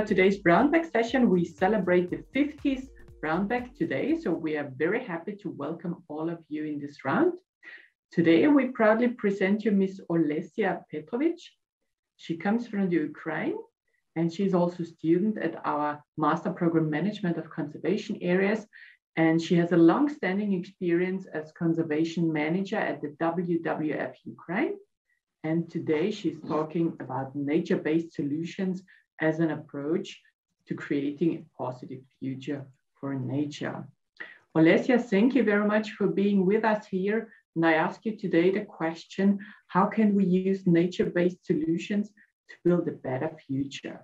today's Brownbag-Session. We celebrate the 50th Brownbag today, so we are very happy to welcome all of you in this round. Today, we proudly present you Miss Olesya Petrovych. She comes from the Ukraine, and she's also a student at our Master Program Management of Conservation Areas, and she has a long-standing experience as Conservation Manager at the WWF Ukraine. And today she's talking about nature-based solutions as an approach to creating a positive future for nature. Olesya, thank you very much for being with us here. And I ask you today the question, how can we use nature-based solutions to build a better future?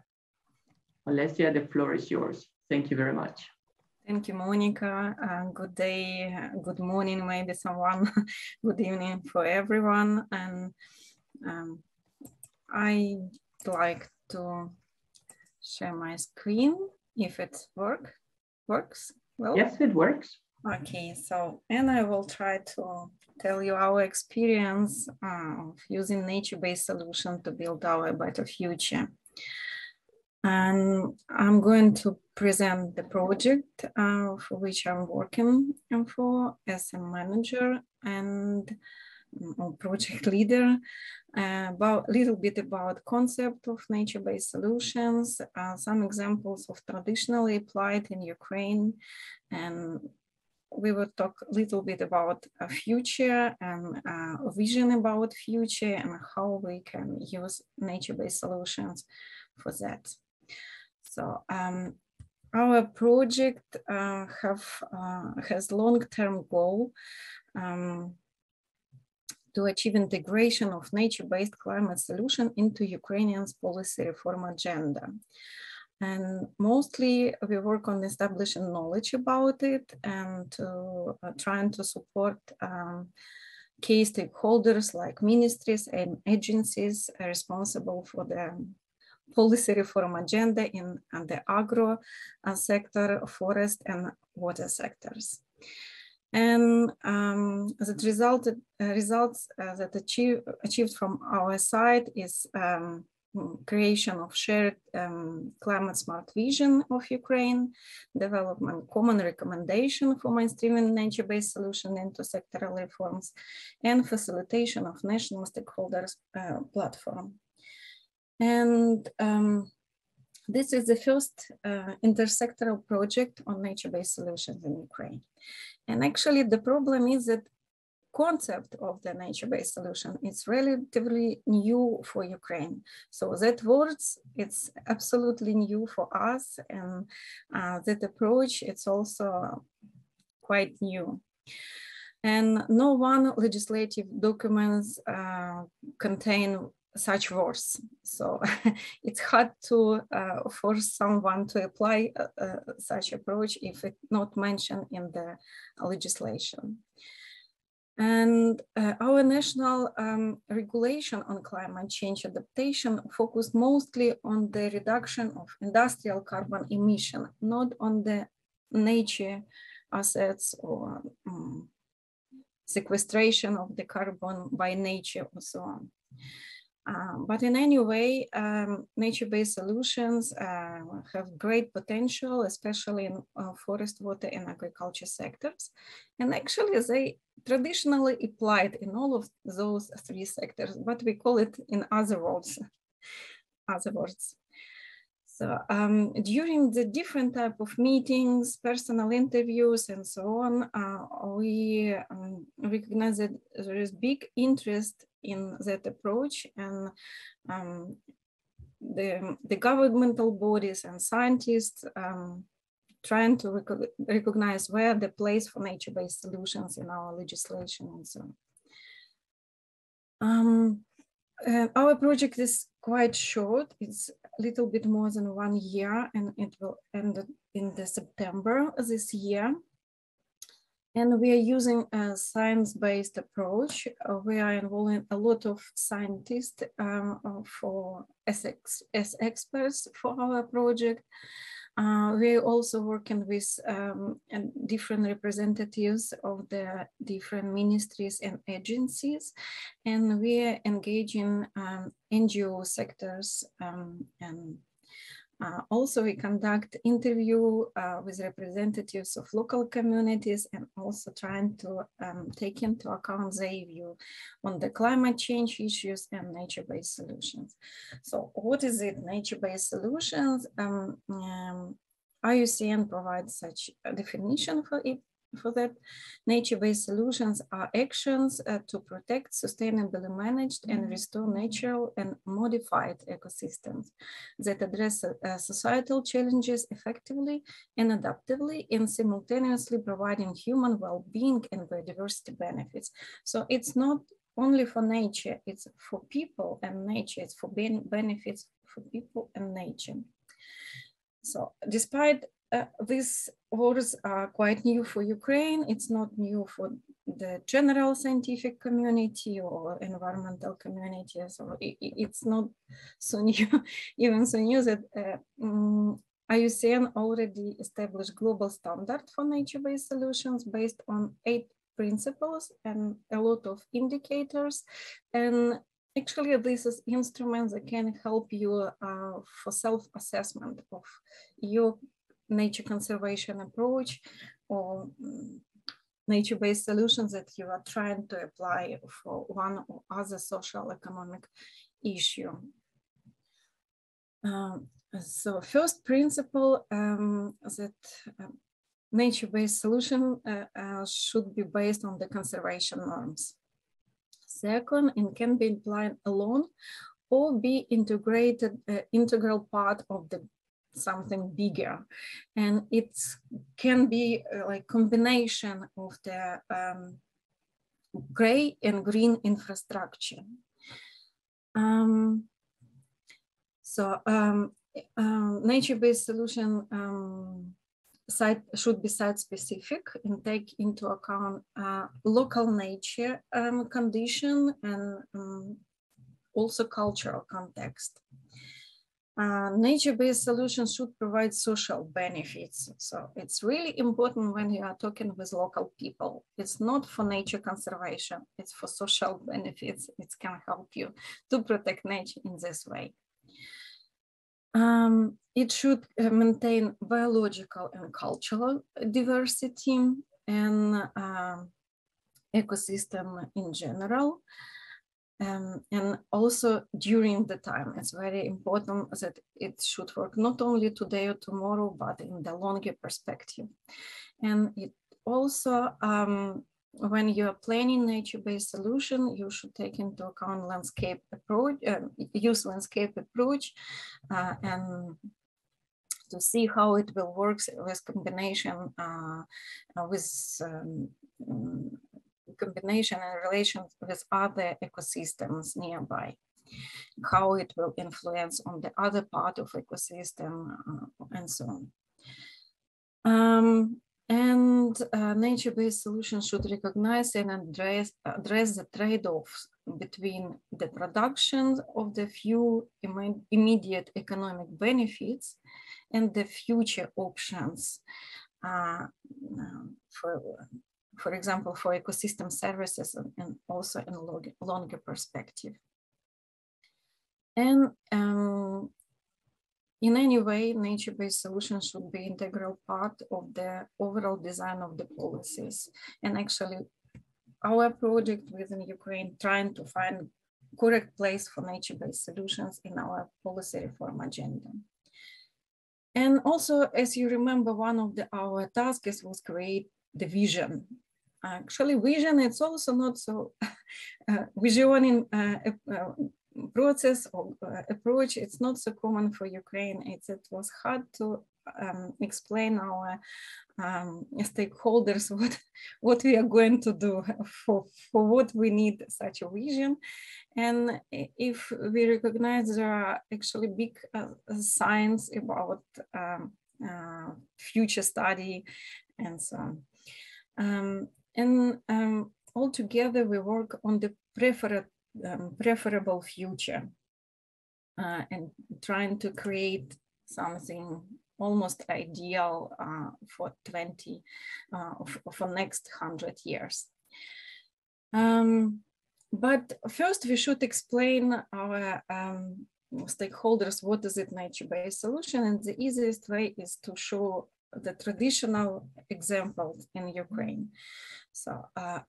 Olesya, the floor is yours. Thank you very much. Thank you, Monica. Good day, good morning, maybe someone, good evening for everyone. And I'd like to share my screen if it works well. Yes, it works. Okay, so, and I will try to tell you our experience of using nature-based solutions to build our better future. And I'm going to present the project for which I'm working for as a manager and project leader, about a little bit about concept of nature-based solutions, some examples of traditionally applied in Ukraine, and we will talk a little bit about a future and a vision about future and how we can use nature-based solutions for that. So our project has long-term goal to achieve integration of nature-based climate solution into Ukrainian's policy reform agenda. And mostly we work on establishing knowledge about it and trying to support key stakeholders like ministries and agencies responsible for the policy reform agenda in the agro sector, forest and water sectors. And the results that achieved from our side is creation of shared climate smart vision of Ukraine, development common recommendation for mainstreaming nature-based solution into sectoral reforms, and facilitation of national stakeholders platform. And this is the first intersectoral project on nature-based solutions in Ukraine. And actually the problem is that concept of the nature-based solution is relatively new for Ukraine. So that words, it's absolutely new for us, and that approach, it's also quite new. And no one legislative documents contain such words. So it's hard to force someone to apply such approach if it's not mentioned in the legislation. And our national regulation on climate change adaptation focused mostly on the reduction of industrial carbon emission, not on the nature assets or sequestration of the carbon by nature or so on. But in any way, nature-based solutions have great potential, especially in forest, water, and agriculture sectors. And actually, they traditionally applied in all of those three sectors, but we call it in other words. So during the different type of meetings, personal interviews, and so on, we recognize that there is big interest in that approach, and the governmental bodies and scientists trying to recognize where the place for nature-based solutions in our legislation and so on. Our project is quite short. It's a little bit more than 1 year, and it will end in the September this year. And we are using a science-based approach. We are involving a lot of scientists as experts for our project. We're also working with different representatives of the different ministries and agencies, and we are engaging NGO sectors and Also, we conduct interview with representatives of local communities and also trying to take into account their view on the climate change issues and nature-based solutions. So what is it, nature-based solutions? IUCN provides such a definition for it. For that, nature-based solutions are actions to protect, sustainably managed and restore natural and modified ecosystems that address societal challenges effectively and adaptively, and simultaneously providing human well-being and biodiversity benefits. So it's not only for nature, it's for people and nature, it's for benefits for people and nature. So despite these words are quite new for Ukraine, it's not new for the general scientific community or environmental communities, or it's not so new, even so new that IUCN already established global standard for nature-based solutions based on 8 principles and a lot of indicators. And actually, this is instruments that can help you for self-assessment of your nature conservation approach or nature-based solutions that you are trying to apply for one or other social economic issue. So first principle that nature-based solution should be based on the conservation norms. Second, it can be applied alone or be integrated, integral part of the something bigger. And it can be like combination of the gray and green infrastructure. Nature-based solution should be site-specific and take into account local nature condition and also cultural context. Nature-based solutions should provide social benefits. So it's really important when you are talking with local people. It's not for nature conservation, it's for social benefits. It can help you to protect nature in this way. It should maintain biological and cultural diversity and ecosystem in general. And also during the time, it's very important that it should work not only today or tomorrow, but in the longer perspective. And it also, when you are planning nature-based solution, you should take into account landscape approach, use landscape approach, and to see how it will work with combination combination and relation with other ecosystems nearby, how it will influence on the other part of ecosystem and so on. Nature-based solutions should recognize and address the trade-offs between the production of the few immediate economic benefits and the future options for example, for ecosystem services and also in a longer perspective. And in any way, nature-based solutions should be integral part of the overall design of the policies. And actually, our project within Ukraine trying to find correct place for nature-based solutions in our policy reform agenda. And also, as you remember, one of our tasks was create the vision. Actually, vision, it's also not so visioning process or approach. It's not so common for Ukraine. It was hard to explain our stakeholders what we are going to do for what we need such a vision. And if we recognize there are actually big signs about future study and so on. Altogether, we work on the preferable future and trying to create something almost ideal for next 100 years. But first, we should explain our stakeholders what is it nature-based solution, and the easiest way is to show the traditional examples in Ukraine. So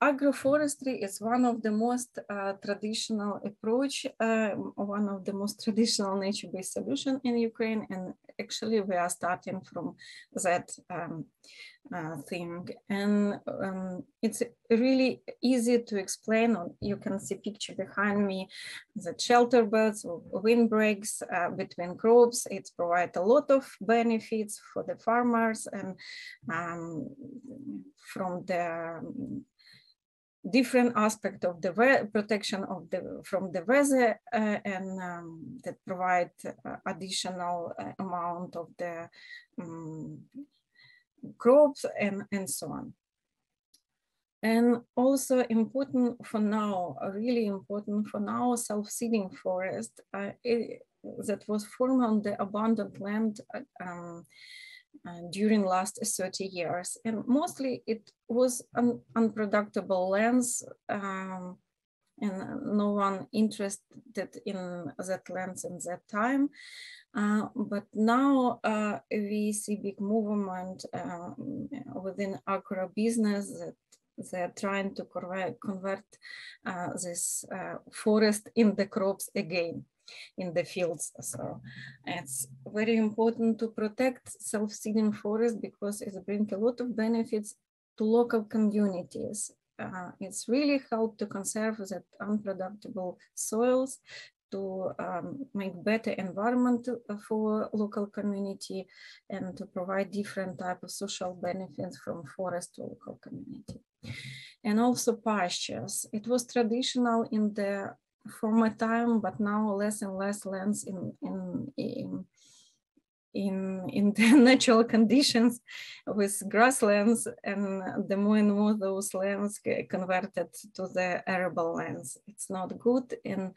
agroforestry is one of the most traditional approach, one of the most traditional nature-based solution in Ukraine, and actually we are starting from that thing. And it's really easy to explain. You can see picture behind me, the shelter beds, windbreaks between crops. It provides a lot of benefits for the farmers, and from the different aspect of the protection of from the weather, and that provide additional amount of the crops and so on. And also important for now, really important for now, self-seeding forest that was formed on the abundant land during last 30 years. And mostly it was unproductible lands, and no one interested in that lands in that time. But now we see big movement within agribusiness that they're trying to convert this forest in the crops again in the fields. So it's very important to protect self-seeding forest because it brings a lot of benefits to local communities. It's really helped to conserve that unproductible soils, to make better environment for local community, and to provide different type of social benefits from forest to local community. And also pastures. It was traditional in the former time, but now less and less lands in the natural conditions with grasslands, and the more and more those lands get converted to the arable lands. It's not good. And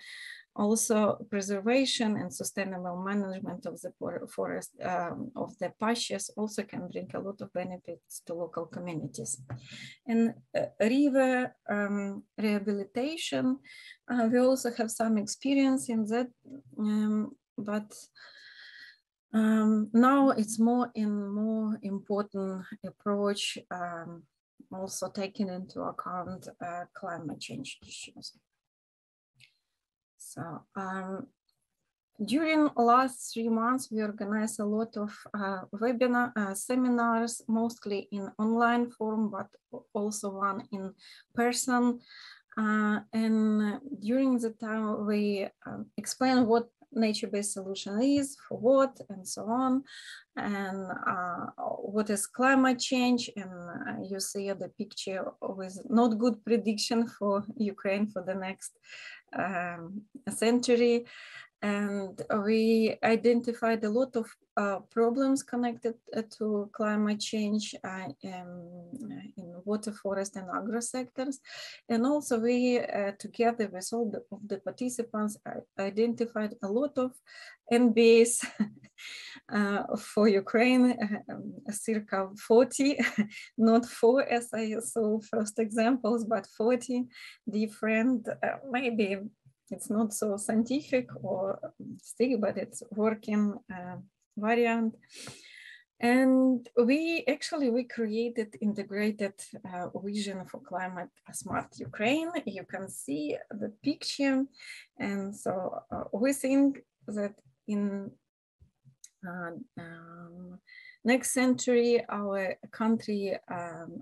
also preservation and sustainable management of the forest, of the pastures also can bring a lot of benefits to local communities. And river rehabilitation, we also have some experience in that, but now it's more important approach, also taking into account climate change issues. So during last 3 months, we organized a lot of seminars, mostly in online form, but also one in person. And during the time, we explained what nature-based solution is, for what, and so on, and what is climate change. And you see the picture with not good prediction for Ukraine for the next century. And we identified a lot of problems connected to climate change in water, forest, and agro sectors. And also we, together with all of the participants, identified a lot of MBAs for Ukraine, circa 40, not 4 as I saw first examples, but 40 different, maybe it's not so scientific or still, but it's working variant. And we created integrated vision for climate smart Ukraine. You can see the picture. And so we think that in next century, our country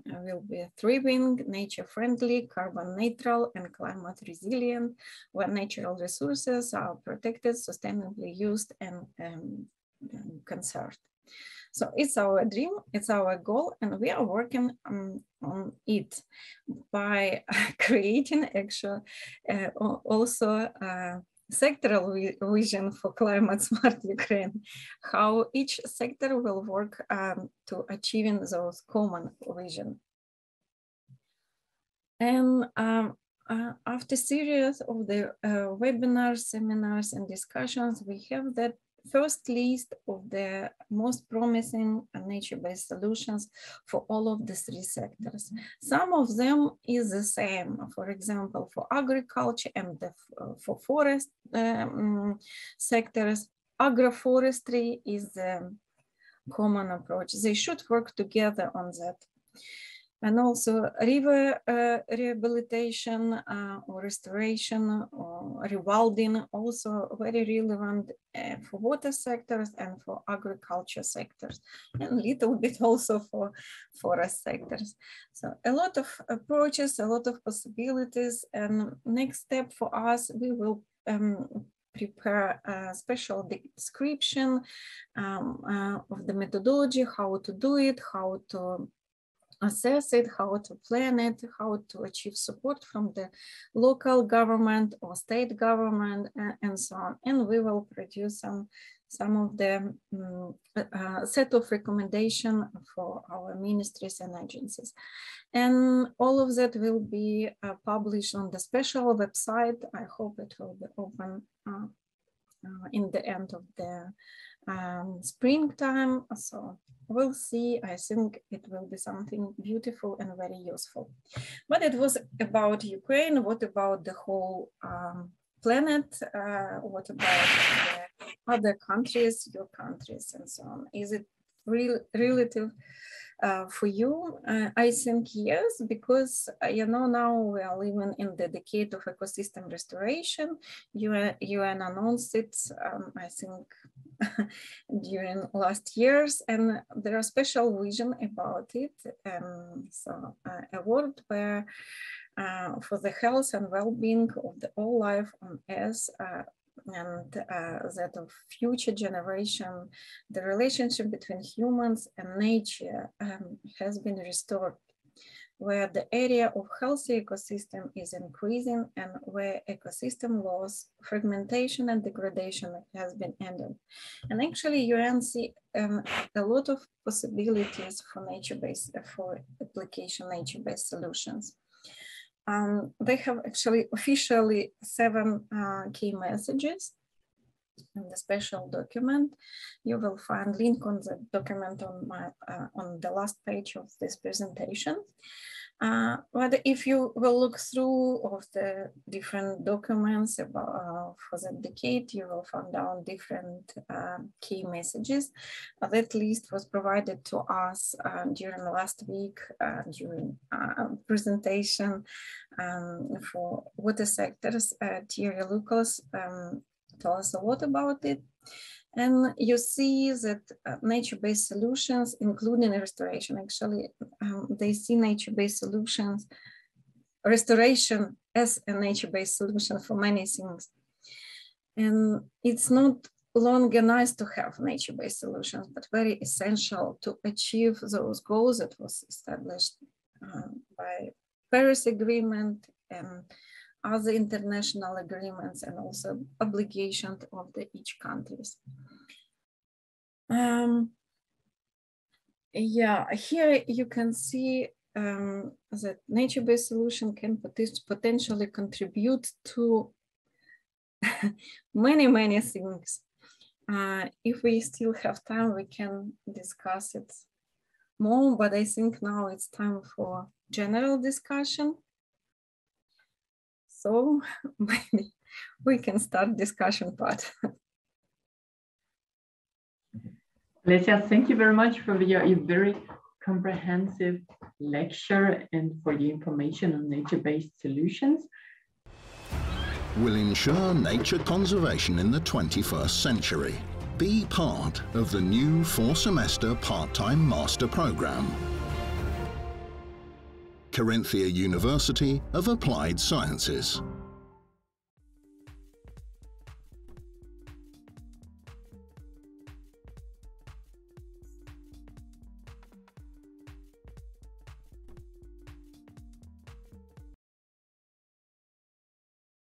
will be thriving, nature-friendly, carbon neutral, and climate resilient, where natural resources are protected, sustainably used, and conserved. So it's our dream, it's our goal, and we are working on it by creating also sectoral vision for climate smart Ukraine, how each sector will work to achieving those common vision. And after series of the webinars, seminars, and discussions, we have that first list of the most promising nature-based solutions for all of the three sectors. Some of them is the same, for example, for agriculture and for forest sectors. Agroforestry is the common approach. They should work together on that. And also river rehabilitation or restoration or rewilding, also very relevant for water sectors and for agriculture sectors, and a little bit also for forest sectors. So a lot of approaches, a lot of possibilities, and next step for us, we will prepare a special description of the methodology, how to do it, how to assess it, how to plan it, how to achieve support from the local government or state government, and so on. And we will produce some of the set of recommendations for our ministries and agencies. And all of that will be published on the special website. I hope it will be open in the end of the springtime. So we'll see. I think it will be something beautiful and very useful. But it was about Ukraine. What about the whole planet? What about the other countries, your countries, and so on? Is it relative for you? I think yes, because you know, now we are living in the decade of ecosystem restoration. UN announced it, I think, during last years, and there are special vision about it. So a world where for the health and well-being of the all life on Earth, and that of future generation, the relationship between humans and nature has been restored, where the area of healthy ecosystem is increasing and where ecosystem loss, fragmentation and degradation has been ended. And actually UN see a lot of possibilities for nature-based, for application nature-based solutions. They have actually officially 7 key messages in the special document. You will find link on the document on on the last page of this presentation. But if you will look through of the different documents about, for the decade, you will find out different key messages. That list was provided to us during last week during presentation for water sectors. Thierry Lucas told us a lot about it. And you see that nature-based solutions, including restoration, actually, they see nature-based solutions, restoration as a nature-based solution for many things. And it's not long and nice to have nature-based solutions, but very essential to achieve those goals that was established by Paris Agreement and other international agreements, and also obligations of each countries. Yeah, here you can see that nature-based solution can potentially contribute to many things. If we still have time, we can discuss it more, but I think now it's time for general discussion. So maybe we can start discussion part. Olesya, thank you very much for your very comprehensive lecture and for the information on nature-based solutions. Will ensure nature conservation in the 21st century. Be part of the new 4-semester part-time master program. Carinthia University of Applied Sciences.